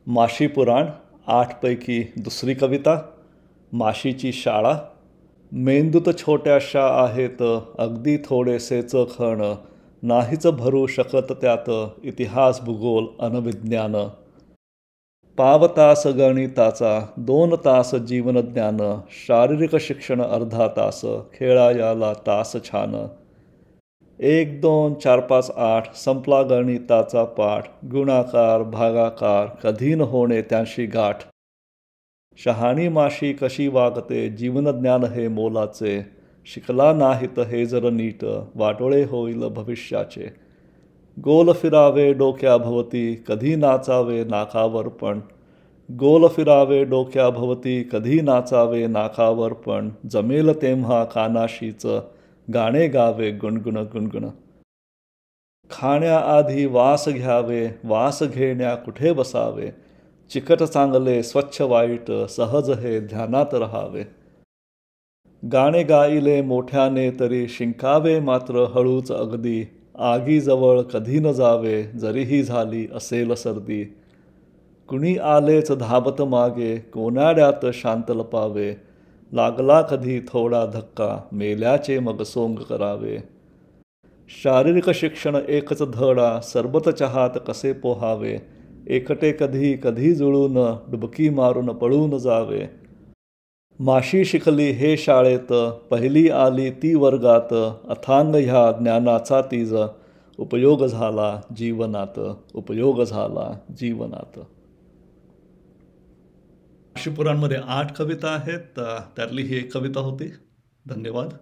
माशी पुराण 8 पैकी दुसरी कविता. माशीची शाळा. मेंदूत छोट्याशा आहेत अगदी थोडेसेच खण, नाहीच भरू शकत त्यात इतिहास भूगोल अनविज्ञान. पाव तास गणिताचा 2 तास जीवनज्ञान, शारीरिक शिक्षण अर्धा तास, खेळायाला तास छान. 1 2 4 5 8 संपला गणिताचा पाठ, गुणाकार भागाकार कधी न होणे त्यांशी गाठ. शहाणी माशी कशी वागते जीवनज्ञान हे मोलाचे, शिकला नाहीत हे जर नीट वाटोळे होईल भविष्याचे. गोल फिरावे डोक्याभोवती कधी नाचावे नाकावर पण, गोल फिरावे डोक्याभोवती कधी नाचावे नाकावर पण, जमेल तेव्हा कानाशीच गाणे गावे गुणगुण गुणगुण. खाण्याआधी वास घ्यावे वास घेण्या कुठे बसावे, चिकट चांगले स्वच्छ वाईट सहज हे ध्यानात रहावे. गाणे गाईले मोठ्याने तरी शिंकावे मात्र हळूच अगदी, आगीजवळ कधी न जावे जरीही झाली असेल सर्दी. कुणी आलेच धावत मागे कोनाड्यात शांत लपावे, लागला कधी थोडा धक्का मेल्याचे मग सोंग करावे. शारीरिक शिक्षण एकच धडा सरबत चहात कसे पोहावे, एकटे कधी कधी जुळून डुबकी मारून पळून जावे. माशी शिकली हे शाळेत पहिली आली ती वर्गात, अथांग ह्या ज्ञानाचा तीज उपयोग झाला जीवनात, उपयोग झाला जीवनात. माशी पुराणमध्ये 8 कविता आहेत, त्यातली ही एक कविता होती. धन्यवाद.